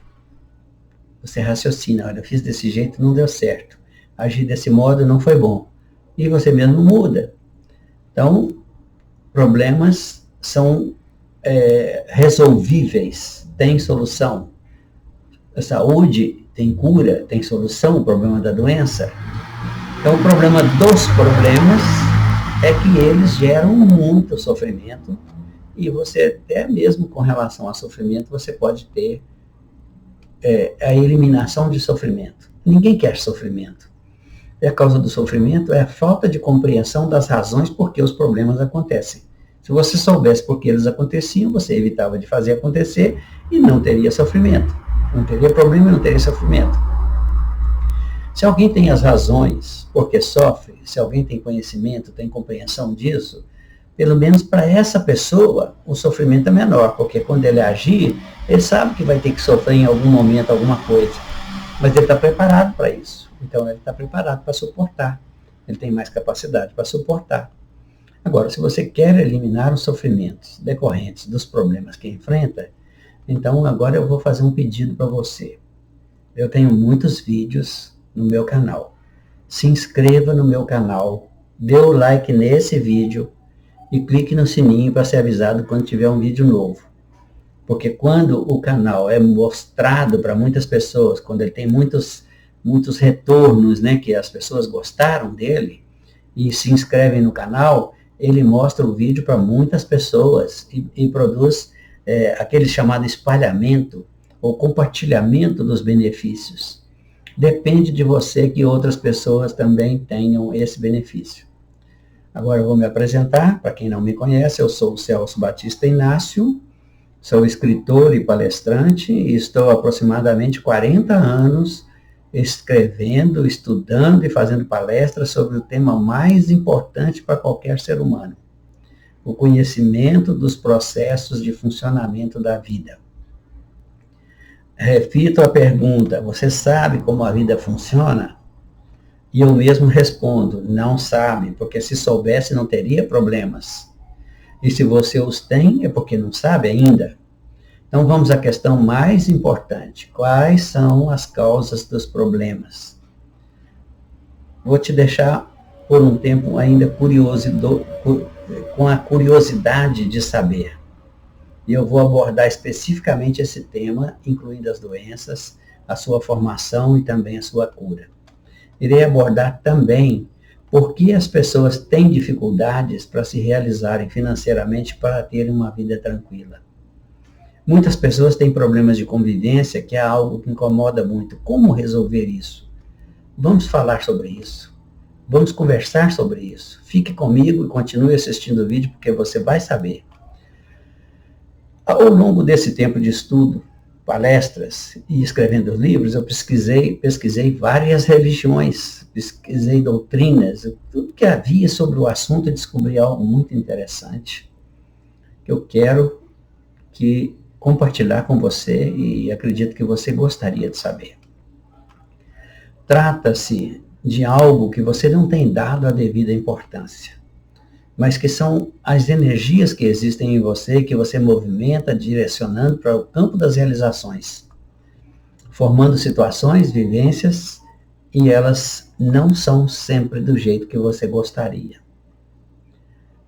Você raciocina, olha, eu fiz desse jeito, não deu certo. Agir desse modo não foi bom. E você mesmo muda. Então, problemas são resolvíveis, tem solução. A saúde tem cura, tem solução, o problema da doença. Então, o problema dos problemas é que eles geram muito sofrimento e você, até mesmo com relação ao sofrimento, você pode ter a eliminação de sofrimento. Ninguém quer sofrimento. E a causa do sofrimento é a falta de compreensão das razões por que os problemas acontecem. Se você soubesse por que eles aconteciam, você evitava de fazer acontecer e não teria sofrimento. Não teria problema e não teria sofrimento. Se alguém tem as razões por que sofre, se alguém tem conhecimento, tem compreensão disso, pelo menos para essa pessoa, o sofrimento é menor, porque quando ele agir, ele sabe que vai ter que sofrer em algum momento alguma coisa, mas ele está preparado para isso. Então ele está preparado para suportar. Ele tem mais capacidade para suportar. Agora, se você quer eliminar os sofrimentos decorrentes dos problemas que enfrenta, então agora eu vou fazer um pedido para você. Eu tenho muitos vídeos no meu canal. Se inscreva no meu canal, dê o like nesse vídeo e clique no sininho para ser avisado quando tiver um vídeo novo. Porque quando o canal é mostrado para muitas pessoas, quando ele tem muitos retornos, né, que as pessoas gostaram dele e se inscrevem no canal, ele mostra o vídeo para muitas pessoas e produz aquele chamado espalhamento ou compartilhamento dos benefícios. Depende de você que outras pessoas também tenham esse benefício. Agora eu vou me apresentar. Para quem não me conhece, eu sou o Celso Batista Inácio, sou escritor e palestrante e estou há aproximadamente 40 anos escrevendo, estudando e fazendo palestras sobre o tema mais importante para qualquer ser humano: o conhecimento dos processos de funcionamento da vida. Repito a pergunta: você sabe como a vida funciona? E eu mesmo respondo: não sabe, porque se soubesse não teria problemas. E se você os tem, é porque não sabe ainda. Então vamos à questão mais importante: quais são as causas dos problemas? Vou te deixar por um tempo ainda com a curiosidade de saber. E eu vou abordar especificamente esse tema, incluindo as doenças, a sua formação e também a sua cura. Irei abordar também por que as pessoas têm dificuldades para se realizarem financeiramente, para terem uma vida tranquila. Muitas pessoas têm problemas de convivência, que é algo que incomoda muito. Como resolver isso? Vamos falar sobre isso. Vamos conversar sobre isso. Fique comigo e continue assistindo o vídeo, porque você vai saber. Ao longo desse tempo de estudo, palestras e escrevendo livros, eu pesquisei várias religiões, pesquisei doutrinas, tudo que havia sobre o assunto, e descobri algo muito interessante que eu quero compartilhar com você e acredito que você gostaria de saber. Trata-se de algo que você não tem dado a devida importância, mas que são as energias que existem em você, que você movimenta, direcionando para o campo das realizações, formando situações, vivências, e elas não são sempre do jeito que você gostaria.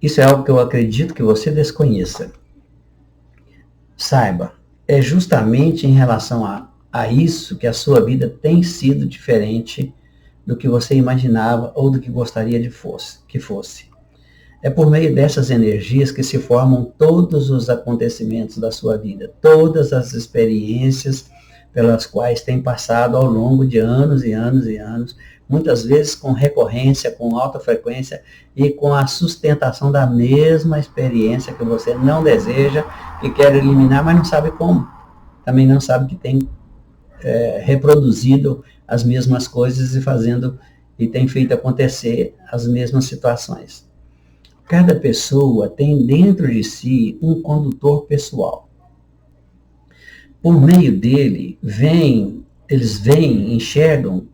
Isso é algo que eu acredito que você desconheça. Saiba, é justamente em relação a isso que a sua vida tem sido diferente do que você imaginava ou do que gostaria que fosse. É por meio dessas energias que se formam todos os acontecimentos da sua vida, todas as experiências pelas quais tem passado ao longo de anos e anos e anos, muitas vezes com recorrência, com alta frequência e com a sustentação da mesma experiência que você não deseja, que quer eliminar, mas não sabe como. Também não sabe que tem reproduzido as mesmas coisas e tem feito acontecer as mesmas situações. Cada pessoa tem dentro de si um condutor pessoal. Por meio dele, eles veem, enxergam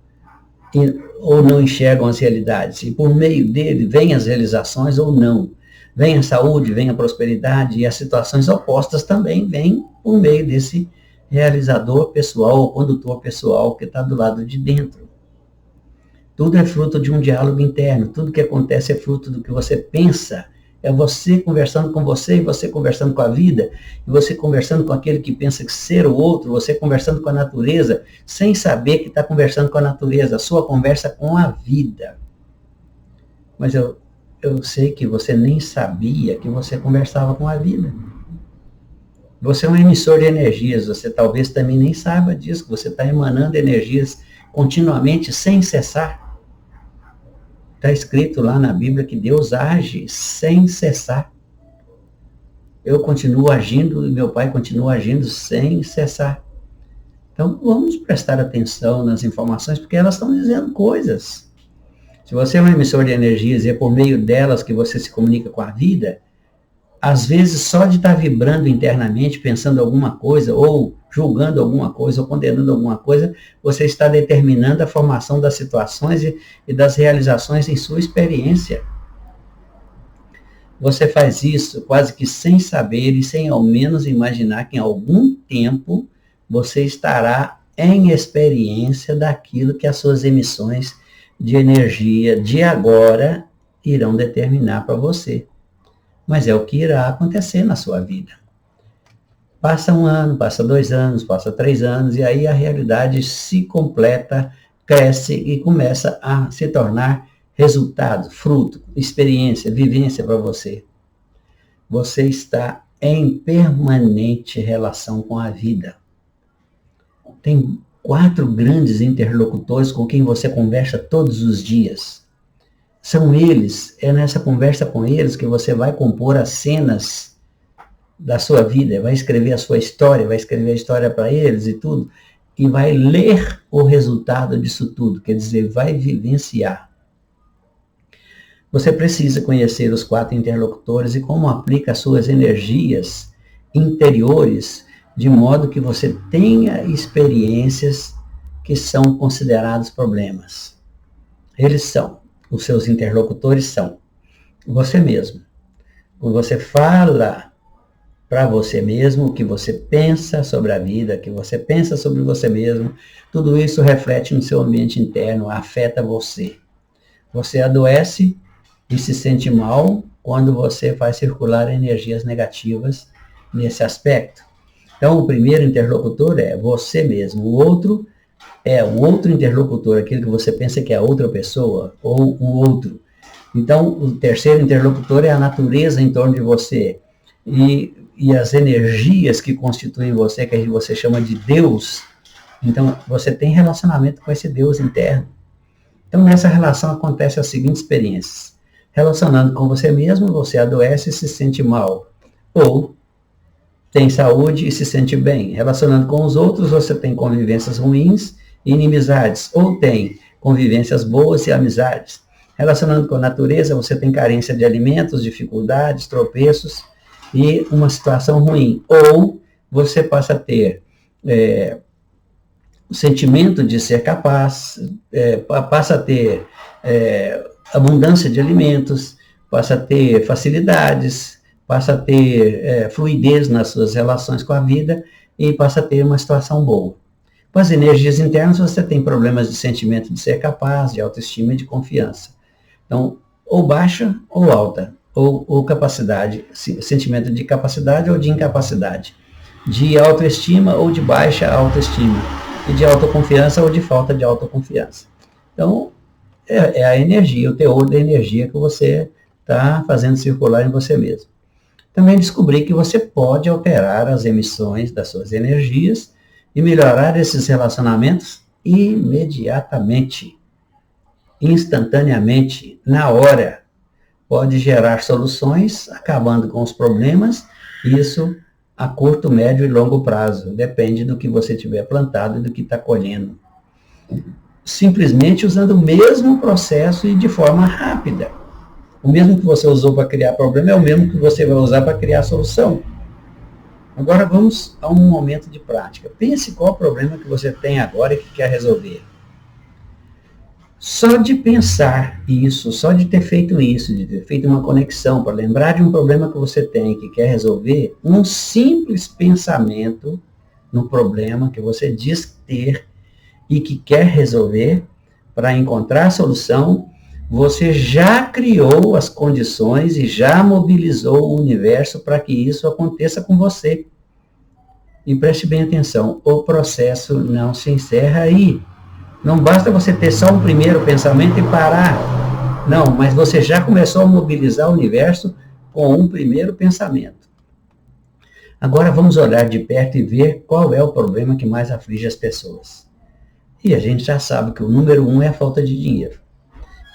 ou não enxergam as realidades. E por meio dele, vêm as realizações ou não. Vem a saúde, vem a prosperidade, e as situações opostas também vêm por meio desse realizador pessoal ou condutor pessoal que está do lado de dentro. Tudo é fruto de um diálogo interno. Tudo que acontece é fruto do que você pensa. É você conversando com você, e você conversando com a vida, e você conversando com aquele que pensa que ser o outro, você conversando com a natureza, sem saber que está conversando com a natureza. A sua conversa com a vida. Mas eu sei que você nem sabia que você conversava com a vida. Você é um emissor de energias. Você talvez também nem saiba disso, que você está emanando energias continuamente, sem cessar. Está escrito lá na Bíblia que Deus age sem cessar. Eu continuo agindo e meu Pai continua agindo sem cessar. Então vamos prestar atenção nas informações, porque elas estão dizendo coisas. Se você é um emissor de energias e é por meio delas que você se comunica com a vida, às vezes só de estar vibrando internamente, pensando alguma coisa, ou julgando alguma coisa, ou condenando alguma coisa, você está determinando a formação das situações e das realizações em sua experiência. Você faz isso quase que sem saber e sem ao menos imaginar que em algum tempo você estará em experiência daquilo que as suas emissões de energia de agora irão determinar para você. Mas é o que irá acontecer na sua vida. Passa 1 ano, passa 2 anos, passa 3 anos, e aí a realidade se completa, cresce e começa a se tornar resultado, fruto, experiência, vivência para você. Você está em permanente relação com a vida. Tem 4 grandes interlocutores com quem você conversa todos os dias. São eles, é nessa conversa com eles que você vai compor as cenas da sua vida, vai escrever a sua história, vai escrever a história para eles e tudo, e vai ler o resultado disso tudo, quer dizer, vai vivenciar. Você precisa conhecer os 4 interlocutores e como aplica as suas energias interiores, de modo que você tenha experiências que são considerados problemas. Eles são, os seus interlocutores são você mesmo. Quando você fala para você mesmo o que você pensa sobre a vida, o que você pensa sobre você mesmo, tudo isso reflete no seu ambiente interno, afeta você. Você adoece e se sente mal quando você faz circular energias negativas nesse aspecto. Então, o primeiro interlocutor é você mesmo. O outro é o outro interlocutor, aquele que você pensa que é outra pessoa, ou o outro. Então, o terceiro interlocutor é a natureza em torno de você. E as energias que constituem você, que você chama de Deus. Então, você tem relacionamento com esse Deus interno. Então, nessa relação acontece as seguintes experiências. Relacionando com você mesmo, você adoece e se sente mal. Ou tem saúde e se sente bem. Relacionando com os outros, você tem convivências ruins e inimizades. Ou tem convivências boas e amizades. Relacionando com a natureza, você tem carência de alimentos, dificuldades, tropeços e uma situação ruim. Ou você passa a ter o sentimento de ser capaz, passa a ter abundância de alimentos, passa a ter facilidades, passa a ter fluidez nas suas relações com a vida e passa a ter uma situação boa. Com as energias internas, você tem problemas de sentimento de ser capaz, de autoestima e de confiança. Então, ou baixa ou alta, ou capacidade, sentimento de capacidade ou de incapacidade, de autoestima ou de baixa autoestima, e de autoconfiança ou de falta de autoconfiança. Então, é a energia, o teor da energia que você está fazendo circular em você mesmo. Também descobri que você pode alterar as emissões das suas energias e melhorar esses relacionamentos imediatamente, instantaneamente, na hora. Pode gerar soluções, acabando com os problemas, isso a curto, médio e longo prazo. Depende do que você tiver plantado e do que está colhendo. Simplesmente usando o mesmo processo e de forma rápida. O mesmo que você usou para criar problema é o mesmo que você vai usar para criar solução. Agora vamos a um momento de prática. Pense qual o problema que você tem agora e que quer resolver. Só de pensar isso, só de ter feito isso, de ter feito uma conexão para lembrar de um problema que você tem e que quer resolver, um simples pensamento no problema que você diz ter e que quer resolver, para encontrar a solução, você já criou as condições e já mobilizou o universo para que isso aconteça com você. E preste bem atenção, o processo não se encerra aí. Não basta você ter só um primeiro pensamento e parar. Não, mas você já começou a mobilizar o universo com um primeiro pensamento. Agora vamos olhar de perto e ver qual é o problema que mais aflige as pessoas. E a gente já sabe que o número 1 é a falta de dinheiro.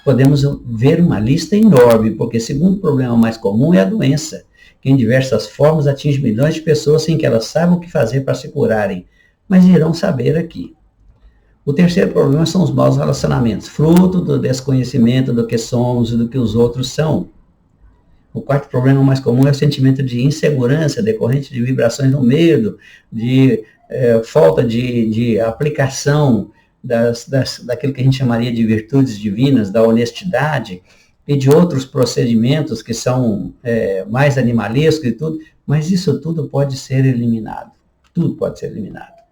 Podemos ver uma lista enorme, porque o segundo problema mais comum é a doença, que em diversas formas atinge milhões de pessoas sem que elas saibam o que fazer para se curarem, mas irão saber aqui. O terceiro problema são os maus relacionamentos, fruto do desconhecimento do que somos e do que os outros são. O quarto problema mais comum é o sentimento de insegurança, decorrente de vibrações no medo, de falta de aplicação daquilo que a gente chamaria de virtudes divinas, da honestidade, e de outros procedimentos que são mais animalescos e tudo, mas isso tudo pode ser eliminado. Tudo pode ser eliminado.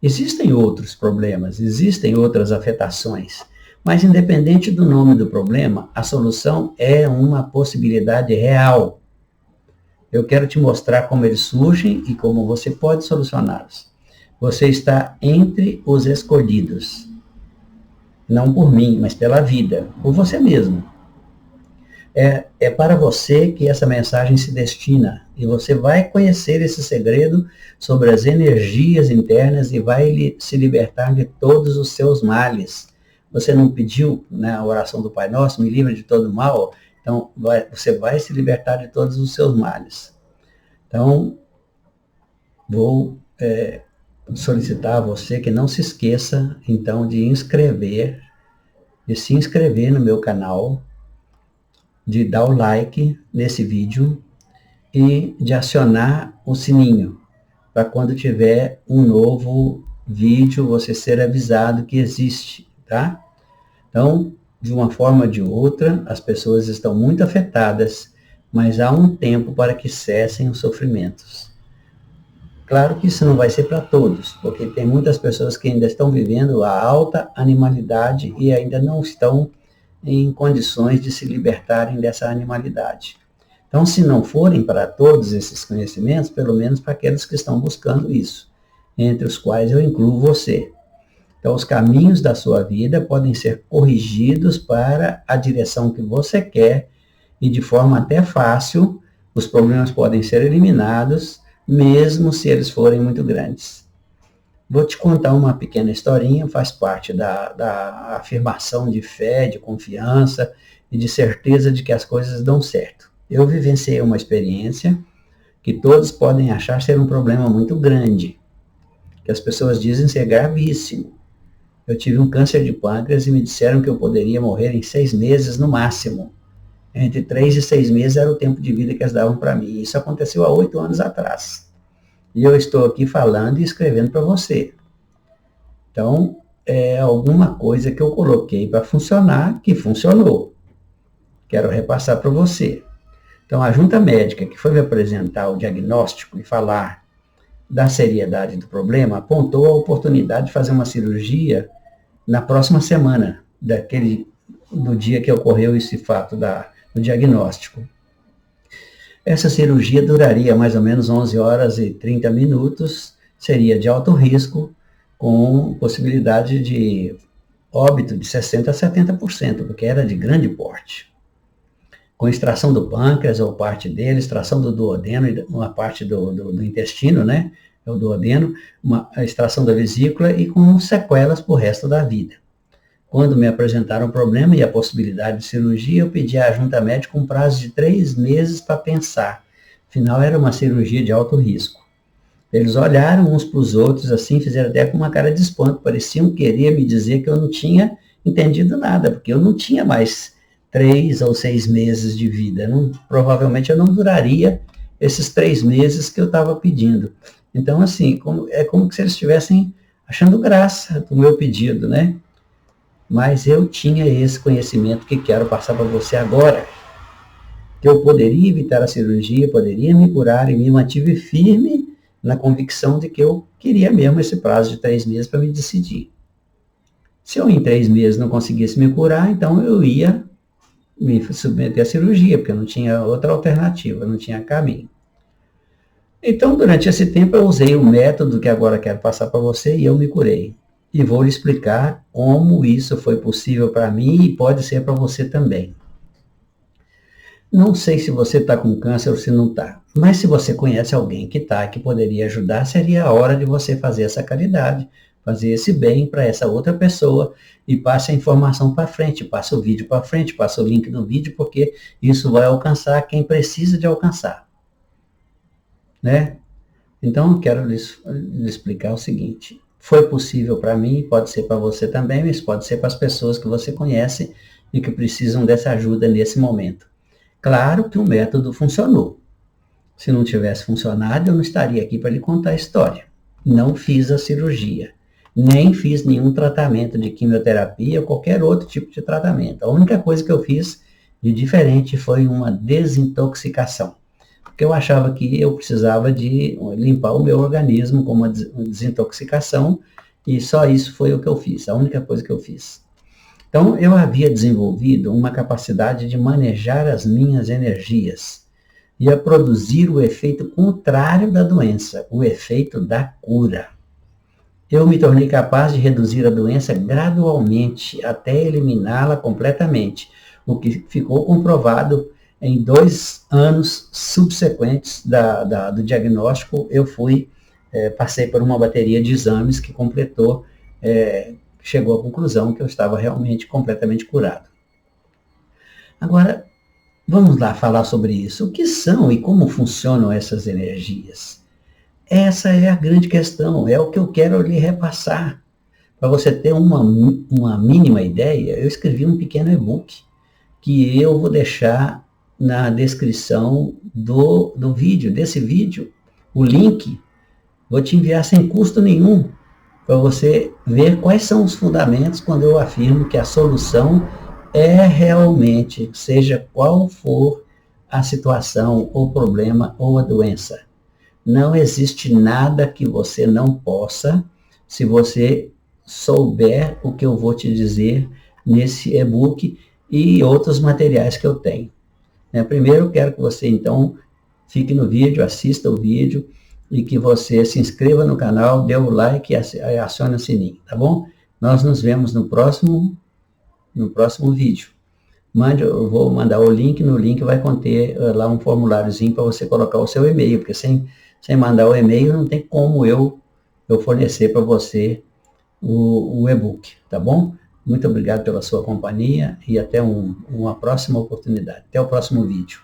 Existem outros problemas, existem outras afetações, mas independente do nome do problema, a solução é uma possibilidade real. Eu quero te mostrar como eles surgem e como você pode solucioná-los. Você está entre os escolhidos. Não por mim, mas pela vida, por você mesmo. É para você que essa mensagem se destina. E você vai conhecer esse segredo sobre as energias internas e vai se libertar de todos os seus males. Você não pediu, né, a oração do Pai Nosso, me livre de todo mal? Então, você vai se libertar de todos os seus males. Então, vou solicitar a você que não se esqueça, então, de se inscrever no meu canal, de dar o like nesse vídeo e de acionar o sininho, para quando tiver um novo vídeo, você ser avisado que existe, tá? Então, de uma forma ou de outra, as pessoas estão muito afetadas, mas há um tempo para que cessem os sofrimentos. Claro que isso não vai ser para todos, porque tem muitas pessoas que ainda estão vivendo a alta animalidade e ainda não estão em condições de se libertarem dessa animalidade. Então, se não forem para todos esses conhecimentos, pelo menos para aqueles que estão buscando isso, entre os quais eu incluo você. Então, os caminhos da sua vida podem ser corrigidos para a direção que você quer e de forma até fácil, os problemas podem ser eliminados, mesmo se eles forem muito grandes. Vou te contar uma pequena historinha, faz parte da afirmação de fé, de confiança e de certeza de que as coisas dão certo. Eu vivenciei uma experiência que todos podem achar ser um problema muito grande, que as pessoas dizem ser gravíssimo. Eu tive um câncer de pâncreas e me disseram que eu poderia morrer em 6 meses no máximo. Entre 3 e 6 meses era o tempo de vida que eles davam para mim. Isso aconteceu há 8 anos atrás. E eu estou aqui falando e escrevendo para você. Então, é alguma coisa que eu coloquei para funcionar, que funcionou. Quero repassar para você. Então, a junta médica que foi me apresentar o diagnóstico e falar da seriedade do problema, apontou a oportunidade de fazer uma cirurgia na próxima semana, do dia que ocorreu esse fato do diagnóstico. Essa cirurgia duraria mais ou menos 11 horas e 30 minutos, seria de alto risco, com possibilidade de óbito de 60% a 70%, porque era de grande porte. Com extração do pâncreas, ou parte dele, extração do duodeno, uma parte do intestino, né? É o duodeno, a extração da vesícula e com sequelas para o resto da vida. Quando me apresentaram o problema e a possibilidade de cirurgia, eu pedi à junta médica um prazo de 3 meses para pensar. Afinal, era uma cirurgia de alto risco. Eles olharam uns para os outros, assim, fizeram até com uma cara de espanto, pareciam querer me dizer que eu não tinha entendido nada, porque eu não tinha mais 3 ou 6 meses de vida. Provavelmente eu não duraria esses 3 meses que eu estava pedindo. Então, assim, é como se eles estivessem achando graça do meu pedido, né? Mas eu tinha esse conhecimento que quero passar para você agora, que eu poderia evitar a cirurgia, poderia me curar e me mantive firme na convicção de que eu queria mesmo esse prazo de 3 meses para me decidir. Se eu em 3 meses não conseguisse me curar, então eu ia me submeter à cirurgia, porque eu não tinha outra alternativa, não tinha caminho. Então, durante esse tempo, eu usei o método que agora quero passar para você e eu me curei. E vou lhe explicar como isso foi possível para mim e pode ser para você também. Não sei se você está com câncer ou se não está, mas se você conhece alguém que está, que poderia ajudar, seria a hora de você fazer essa caridade, fazer esse bem para essa outra pessoa e passe a informação para frente, passe o vídeo para frente, passe o link do vídeo, porque isso vai alcançar quem precisa de alcançar. Né? Então, eu quero lhe explicar o seguinte. Foi possível para mim, pode ser para você também, mas pode ser para as pessoas que você conhece e que precisam dessa ajuda nesse momento. Claro que o método funcionou. Se não tivesse funcionado, eu não estaria aqui para lhe contar a história. Não fiz a cirurgia, nem fiz nenhum tratamento de quimioterapia ou qualquer outro tipo de tratamento. A única coisa que eu fiz de diferente foi uma desintoxicação, porque eu achava que eu precisava de limpar o meu organismo com uma desintoxicação, e só isso foi o que eu fiz, a única coisa que eu fiz. Então, eu havia desenvolvido uma capacidade de manejar as minhas energias e a produzir o efeito contrário da doença, o efeito da cura. Eu me tornei capaz de reduzir a doença gradualmente até eliminá-la completamente, o que ficou comprovado em 2 anos subsequentes do diagnóstico. Eu passei por uma bateria de exames que completou, chegou à conclusão que eu estava realmente completamente curado. Agora, vamos lá falar sobre isso. O que são e como funcionam essas energias? Essa é a grande questão, é o que eu quero lhe repassar. Para você ter uma mínima ideia, eu escrevi um pequeno e-book que eu vou deixar na descrição do vídeo, desse vídeo. O link vou te enviar sem custo nenhum, para você ver quais são os fundamentos quando eu afirmo que a solução é realmente, seja qual for a situação, ou problema, ou a doença. Não existe nada que você não possa, se você souber o que eu vou te dizer nesse e-book e outros materiais que eu tenho. Primeiro, eu quero que você, então, fique no vídeo, assista o vídeo e que você se inscreva no canal, dê o like e acione o sininho, tá bom? Nós nos vemos no próximo vídeo. Eu vou mandar o link, no link vai conter lá um formuláriozinho para você colocar o seu e-mail, porque sem mandar o e-mail não tem como eu fornecer para você o e-book, tá bom? Muito obrigado pela sua companhia e até uma próxima oportunidade. Até o próximo vídeo.